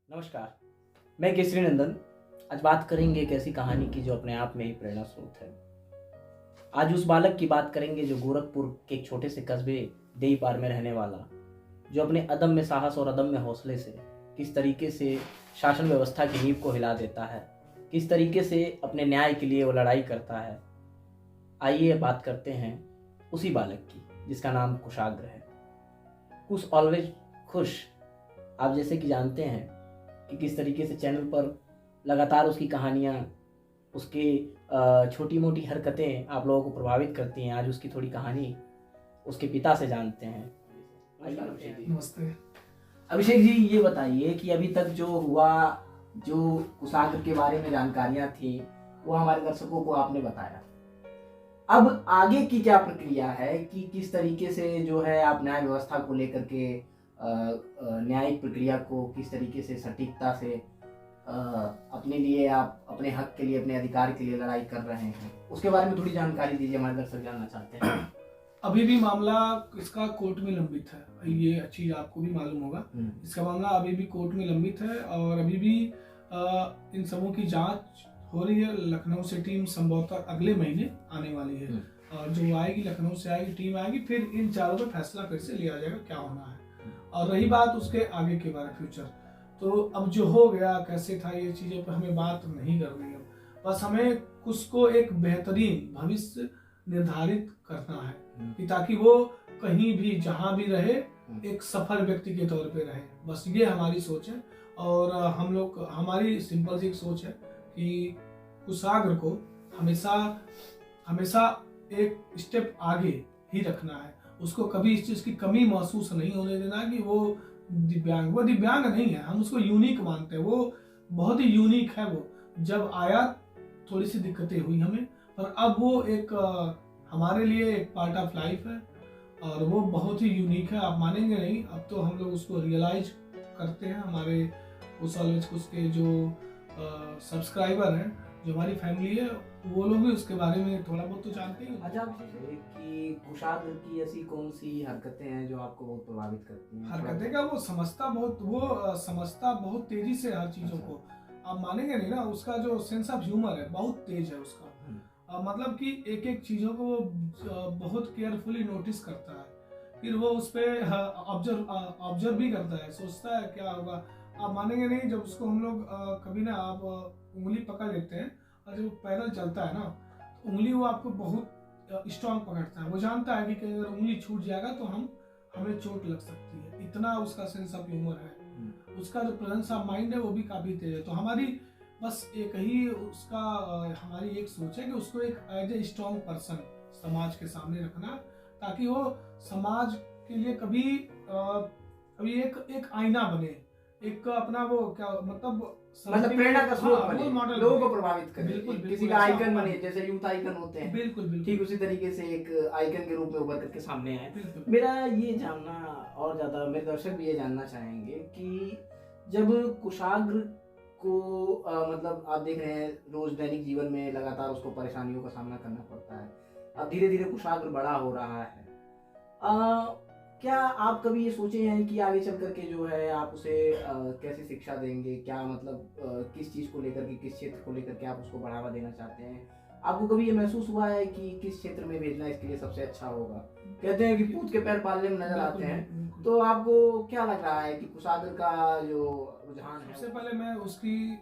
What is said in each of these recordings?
नमस्कार, मैं केसरी नंदन। आज बात करेंगे एक ऐसी कहानी की जो अपने आप में ही प्रेरणा स्रोत है। आज उस बालक की बात करेंगे जो गोरखपुर के एक छोटे से कस्बे देईपार में रहने वाला, जो अपने अदम्य साहस और अदम्य हौसले से किस तरीके से शासन व्यवस्था की नींव को हिला देता है, किस तरीके से अपने न्याय के लिए वो लड़ाई करता है। आइए बात करते हैं उसी बालक की जिसका नाम कुशाग्र है। कुश ऑलवेज खुश। आप जैसे कि जानते हैं कि किस तरीके से चैनल पर लगातार उसकी कहानियाँ, उसके छोटी मोटी हरकतें आप लोगों को प्रभावित करती हैं। आज उसकी थोड़ी कहानी उसके पिता से जानते हैं। नमस्ते। अभिषेक जी, ये बताइए कि अभी तक जो हुआ, जो कुशाग्र के बारे में जानकारियाँ थी, वो हमारे दर्शकों को आपने बताया। अब आगे की क्या प्रक्रिया है कि किस तरीके से जो है आप न्याय व्यवस्था को लेकर के न्यायिक प्रक्रिया को किस तरीके से सटीकता से अपने लिए, आप अपने हक के लिए, अपने अधिकार के लिए लड़ाई कर रहे हैं, उसके बारे में थोड़ी जानकारी दीजिए, हमारे दर्शक जानना चाहते हैं। अभी भी मामला इसका कोर्ट में लंबित है, ये चीज आपको भी मालूम होगा। इसका मामला अभी भी कोर्ट में लंबित है और अभी भी इन सबों की जांच हो रही है। लखनऊ से टीम संभवतः अगले महीने आने वाली है और जो आएगी, लखनऊ से आएगी टीम आएगी, फिर इन चारों पे फैसला फिर से लिया जाएगा क्या होना है। और रही बात उसके आगे के बारे फ्यूचर, तो अब जो हो गया कैसे था, ये चीजें पर हमें बात नहीं करनी है। बस हमें उसको एक बेहतरीन भविष्य निर्धारित करना है कि ताकि वो कहीं भी जहां भी रहे एक सफल व्यक्ति के तौर पे रहे। बस ये हमारी सोच है और हमारी सिंपल सी सोच है कि कुशाग्र को हमेशा हमेशा एक स्टेप आगे ही रखना है। उसको कभी इस चीज की कमी महसूस नहीं होने देना कि वो दिव्यांग नहीं है। हम उसको यूनिक मानते हैं, वो बहुत ही यूनिक है। वो जब आया थोड़ी सी दिक्कतें हुई हमें, पर अब वो एक हमारे लिए एक पार्ट ऑफ लाइफ है और वो बहुत ही यूनिक है। आप मानेंगे नहीं, अब तो हम लोग उसको रियलाइज करते हैं। हमारे कुछ के जो सब्सक्राइबर हैं, जो हमारी फैमिली है, वो लोग भी उसके बारे में थोड़ा बहुत तो जानते ही। अच्छा, कि कुशाग्र की ऐसी कौन सी हरकतें हैं जो आपको बहुत प्रभावित करती हैं? हरकतें का वो समझता बहुत तेजी से हर चीजों को। आप मानेंगे नहीं ना, उसका जो सेंस ऑफ ह्यूमर है बहुत तेज है उसका। मतलब कि एक एक चीजों को वो बहुत केयरफुली नोटिस करता है, फिर वो उस पर ऑब्जर्व भी करता है, सोचता है क्या होगा। आप मानेंगे नहीं, जब उसको हम लोग कभी ना आप उंगली पकड़ लेते हैं और जब पैदल चलता है ना, तो उंगली वो आपको बहुत स्ट्रांग पकड़ता है। वो जानता है कि अगर उंगली छूट जाएगा तो हमें चोट लग सकती है। इतना उसका सेंस ऑफ ह्यूमर है। उसका जो प्रेजेंस ऑफ माइंड है वो भी काफी तेज है। तो हमारी बस एक ही उसका हमारी एक सोच है कि उसको एक एज ए स्ट्रॉन्ग पर्सन समाज के सामने रखना, ताकि वो समाज के लिए कभी एक आईना बने, एक अपना वो क्या मतलब प्रेरणा का स्रोत बने, मॉडल, लोगों को प्रभावित करे। बिल्कुल, किसी का आइकन बने, जैसे यूथ आइकन होते हैं, बिल्कुल ठीक उसी तरीके से एक आइकन के रूप में उभर करके सामने आए। मेरा ये जानना और ज्यादा, मेरे दर्शक भी ये जानना चाहेंगे कि जब कुशाग्र को मतलब आप देख रहे हैं रोज दैनिक जीवन में लगातार उसको परेशानियों का सामना करना पड़ता है, अब धीरे धीरे कुशाग्र बड़ा हो रहा है, क्या आप कभी ये सोचे हैं कि आगे चल करके जो है आप उसे कैसे शिक्षा देंगे? क्या मतलब किस चीज़ को लेकर के, किस क्षेत्र को लेकर के आप उसको बढ़ावा देना चाहते हैं? आपको कभी ये महसूस हुआ है कि किस क्षेत्र में भेजना इसके लिए सबसे अच्छा होगा? कहते हैं कि पूत के पैर पालने में नजर आते हैं, तो आपको क्या लग रहा है कि कुशाग्र का जो रुझान है? सबसे पहले मैं उसकी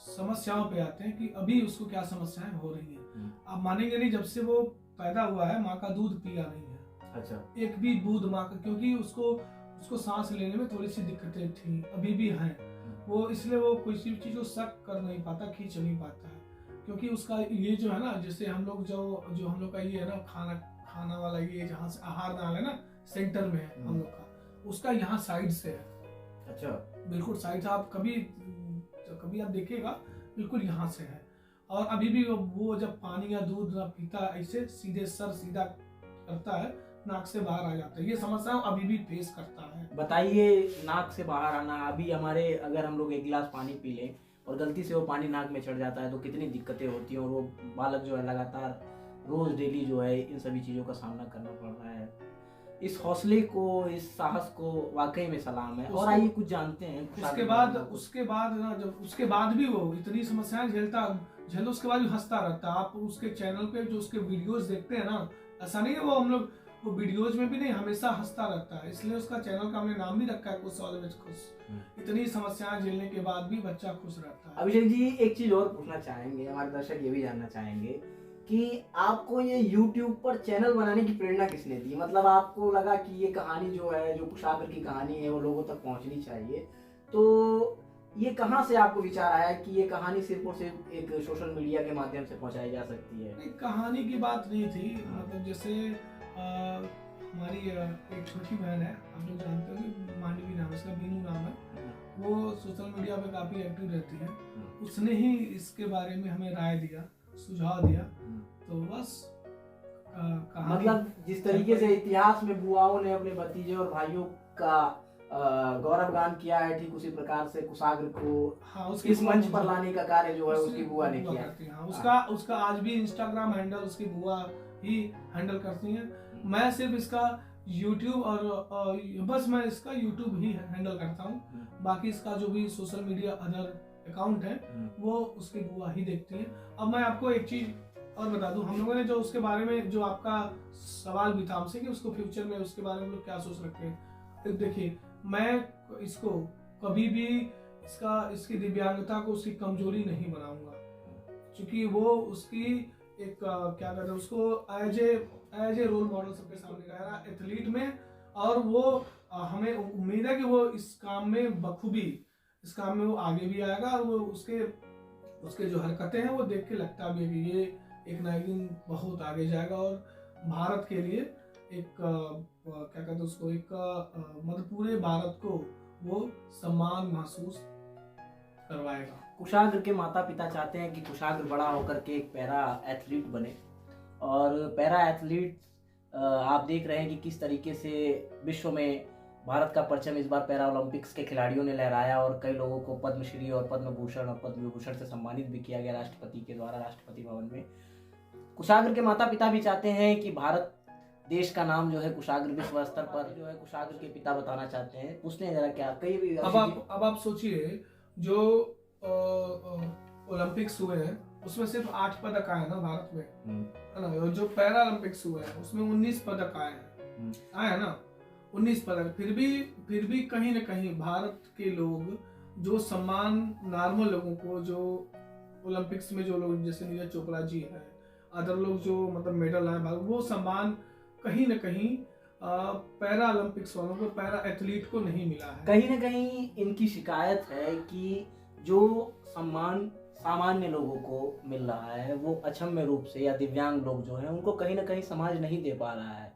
समस्याओं पे आते हैं कि अभी उसको क्या समस्याएं हो रही हैं। आप मानेंगे नहीं, जब से वो पैदा हुआ है माँ का दूध पिया नहीं है। अच्छा, एक भी दूध माँ का, क्योंकि उसको सांस लेने में थोड़ी सी दिक्कतें थी, अभी भी हैं वो, इसलिए वो कोई सी चीज को शक कर नहीं पाता, खींच नहीं पाता है। क्योंकि उसका ये जो है ना, जैसे हम लोग जो हम लोग का ये है ना, खाना वाला ये जहाँ से आहार नाल है ना, सेंटर में है हम लोग का, उसका यहाँ साइड से है। अच्छा, बिल्कुल साइड से। आप कभी आप देखिएगा, बिल्कुल यहाँ से है। और अभी भी वो जब पानी या दूध ना पीता, ऐसे सीधे सर सीधा करता है, नाक से बाहर आ जाता है। ये समस्या अभी भी फेस करता है। बताइए, नाक से बाहर आना, अभी हमारे अगर हम लोग एक गिलास पानी पी लें और गलती से वो पानी नाक में चढ़ जाता है तो कितनी दिक्कतें होती हैं, और वो बालक जो है लगातार रोज डेली जो है इन सभी चीज़ों का सामना करना पड़ रहा है। इस हौसले को, इस साहस को वाकई में सलाम है। और आइए कुछ जानते हैं उसके बाद ना, जब उसके बाद भी वो इतनी समस्याएं झेल उसके बाद भी हंसता रहता है। आप उसके चैनल पे जो उसके वीडियोस देखते हैं ना, ऐसा नहीं है वो हम लोग वो वीडियोज में भी नहीं, हमेशा हंसता रहता है। इसलिए उसका चैनल का हमने नाम भी रखा है खुश ऑलवेज खुश। इतनी समस्याएं झेलने के बाद भी बच्चा खुश रहता है। अभिषेक जी, एक चीज और पूछना चाहेंगे, हमारे दर्शक ये भी जानना चाहेंगे कि आपको ये YouTube पर चैनल बनाने की प्रेरणा किसने दी? मतलब आपको लगा कि ये कहानी जो है, जो कुशाग्र की कहानी है, वो लोगों तक पहुंचनी चाहिए, तो ये कहाँ से आपको विचार आया कि ये कहानी सिर्फ और सिर्फ एक सोशल मीडिया के माध्यम से पहुंचाई जा सकती है? एक कहानी की बात नहीं थी। मतलब जैसे हमारी एक छोटी बहन है, आप लोग जानते हो कि मांडवी नाम, उसका बीनू नाम है, वो सोशल मीडिया पे काफी एक्टिव रहती है। उसने ही इसके बारे में हमें राय दिया, सुझाव दिया। तो बस मतलब जिस तरीके से इतिहास में बुआओं ने अपने भतीजे और भाइयों का गौरव गान किया है, ठीक उसी प्रकार से कुशाग्र को इस मंच पर लाने का कार्य जो है उसकी बुआ ने किया। उसका आज भी इंस्टाग्राम हैंडल उसकी बुआ ही हैंडल करती हैं। मैं सिर्फ इसका YouTube और बस मैं इसका YouTube ही हैंडल करता हूँ। बाकी इसका जो भी सोशल मीडिया अदर अकाउंट है वो उसकी बुआ ही देखती है। अब मैं आपको एक चीज और बता दूं, हम लोगों ने जो उसके बारे में जो आपका सवाल भी था हमसे कि उसको फ्यूचर में उसके बारे में लोग क्या सोच रखते हैं। देखिए, मैं इसको कभी भी इसकी दिव्यांगता को उसकी कमजोरी नहीं बनाऊंगा, क्योंकि वो उसकी एक क्या कहते हैं उसको एज ए रोल मॉडल सबके सामने रह रहा एथलीट में। और वो हमें उम्मीद है कि वो इस काम में बखूबी इस काम में वो आगे भी आएगा। और वो उसके जो हरकतें हैं वो देख के लगता भी है कि ये एक ना एक दिन बहुत आगे जाएगा और भारत के लिए एक क्या कहते हैं उसको एक मतलब पूरे भारत को वो सम्मान महसूस करवाएगा। कुशाग्र के माता पिता चाहते हैं कि कुशाग्र बड़ा होकर के एक पैरा एथलीट बने। और पैरा एथलीट आप देख रहे हैं कि किस तरीके से विश्व में भारत का परचम इस बार पैरा ओलंपिक्स के खिलाड़ियों ने लहराया और कई लोगों को पद्मश्री और पद्म भूषण और पद्म विभूषण से सम्मानित भी किया गया राष्ट्रपति के द्वारा, राष्ट्रपति भवन में। कुशाग्र के माता पिता भी चाहते हैं कि भारत देश का नाम जो है कुशाग्र विश्व स्तर पर जो है कुशाग्र के पिता बताना चाहते हैं। पूछते हैं जरा क्या कई भी अब आप सोचिए, जो ओलंपिक्स हुए हैं उसमें सिर्फ 8 पदक आए ना भारत में, है ना। जो पैरा ओलंपिक्स हुए हैं उसमें 19 पदक आए हैं ना, 19 पदक। फिर भी कहीं ना कहीं भारत के लोग जो सम्मान नॉर्मल लोगों को, जो ओलंपिक्स में जो लोग जैसे नीरज चोपड़ा जी है, अदर लोग जो मतलब मेडल आए भारत, वो सम्मान कहीं ना कहीं पैरा ओलंपिक्स वालों को, पैरा एथलीट को नहीं मिला है। कहीं ना कहीं इनकी शिकायत है कि जो सम्मान सामान्य लोगों को मिल रहा है वो अक्षम्य रूप से या दिव्यांग लोग जो हैं उनको कहीं ना कहीं समाज नहीं दे पा रहा है।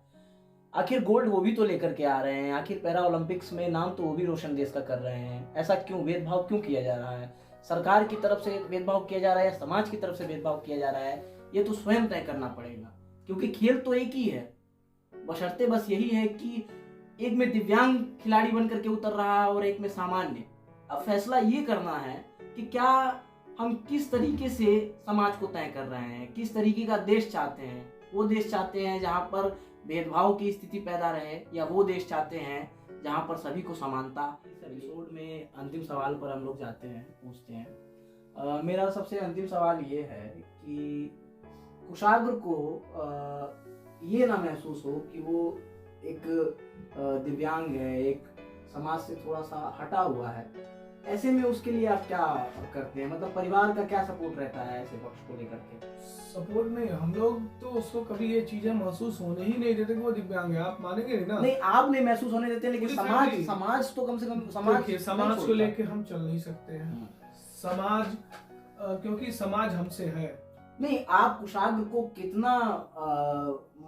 आखिर गोल्ड वो भी तो लेकर के आ रहे हैं, आखिर पैरा ओलंपिक्स में नाम तो वो भी रोशन देश का कर रहे हैं। ऐसा क्यों भेदभाव क्यों किया जा रहा है? सरकार की तरफ से भेदभाव किया जा रहा है या समाज की तरफ से भेदभाव किया जा रहा है, ये तो स्वयं तय करना पड़ेगा। क्योंकि खेल तो एक ही है, बशर्ते बस यही है कि एक में दिव्यांग खिलाड़ी बन करके उतर रहा है और एक में सामान्य। अब फैसला ये करना है कि क्या हम किस तरीके से समाज को तय कर रहे हैं, किस तरीके का देश चाहते हैं। वो देश चाहते हैं जहां पर भेदभाव की स्थिति पैदा रहे, या वो देश चाहते हैं जहां पर सभी को समानता। इस एपिसोड में अंतिम सवाल पर हम लोग जाते हैं, पूछते हैं। मेरा सबसे अंतिम सवाल ये है कि कुशाग्र को ये ना महसूस हो कि वो एक दिव्यांग है, एक समाज से थोड़ा सा हटा हुआ है। ऐसे में उसके लिए आप क्या करते हैं? मतलब परिवार का क्या सपोर्ट रहता है ऐसे पक्ष को लेकर के? सपोर्ट नहीं, हम लोग तो उसको कभी ये चीजें महसूस होने ही नहीं देते कि वो दिव्यांग है। आप मानेंगे नहीं ना? नहीं, आप नहीं महसूस होने देते, लेकिन समाज तो कम से कम समाज को लेके हम चल नहीं सकते हैं। समाज क्योंकि समाज हमसे है। नहीं, आप कुशाग्र को कितना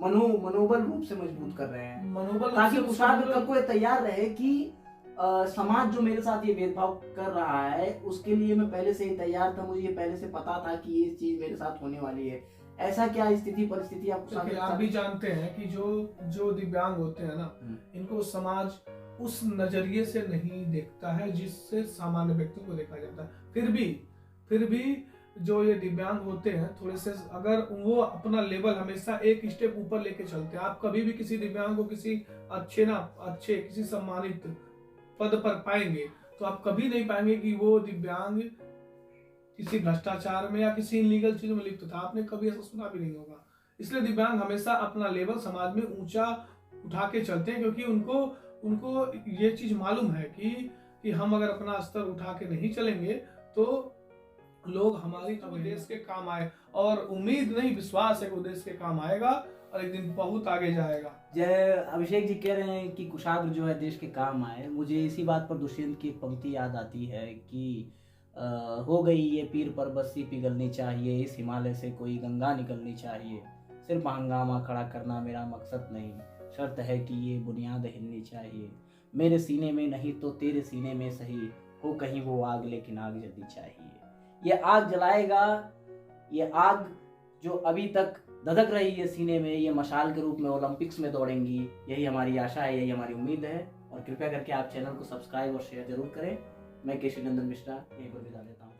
मनोबल रूप से मजबूत कर रहे हैं, मनोबल, ताकि कुशाग्र कल को तैयार रहे कि समाज जो मेरे साथ ये भेदभाव कर रहा है उसके लिए मैं पहले से ही तैयार था, मुझे ये पहले से पता था कि ये चीज मेरे साथ होने वाली है। ऐसा क्या स्थिति परिस्थिति आप भी जानते हैं कि जो दिव्यांग होते हैं ना, इनको समाज उस नजरिए से नहीं देखता है जिससे सामान्य व्यक्ति को देखा जाता है। फिर भी जो ये दिव्यांग होते हैं थोड़े से, अगर वो अपना लेवल हमेशा एक स्टेप ऊपर लेके चलते हैं, आप कभी भी किसी दिव्यांग को किसी अच्छे किसी सम्मानित पद पर पाएंगे तो आप कभी नहीं पाएंगे कि वो दिव्यांग किसी भ्रष्टाचार में या किसी इलीगल चीज में लिप्त था। आपने कभी ऐसा सुना भी नहीं होगा। इसलिए दिव्यांग हमेशा अपना लेवल समाज में ऊंचा उठा के चलते हैं, क्योंकि उनको ये चीज मालूम है कि हम अगर अपना स्तर उठा के नहीं चलेंगे तो लोग हमारी तो देश के काम आए, और उम्मीद नहीं विश्वास है कि वो देश के काम आएगा और एक दिन बहुत आगे जाएगा। जय अभिषेक जी कह रहे हैं कि कुशाग्र जो है देश के काम आए। मुझे इसी बात पर दुष्यंत की एक पंक्ति याद आती है कि हो गई ये पीर पर बस्सी पिघलनी चाहिए, इस हिमालय से कोई गंगा निकलनी चाहिए, सिर्फ हंगामा खड़ा करना मेरा मकसद नहीं, शर्त है कि ये बुनियाद हिलनी चाहिए, मेरे सीने में नहीं तो तेरे सीने में सही, हो कहीं वो आग लेकिन आग जलनी चाहिए। ये आग जलाएगा, ये आग जो अभी तक धधक रही है सीने में, ये मशाल के रूप में ओलंपिक्स में दौड़ेंगी। यही हमारी आशा है, यही हमारी उम्मीद है। और कृपया करके आप चैनल को सब्सक्राइब और शेयर जरूर करें। मैं केशरी नंदन मिश्रा यहीं पर विदा लेता हूँ।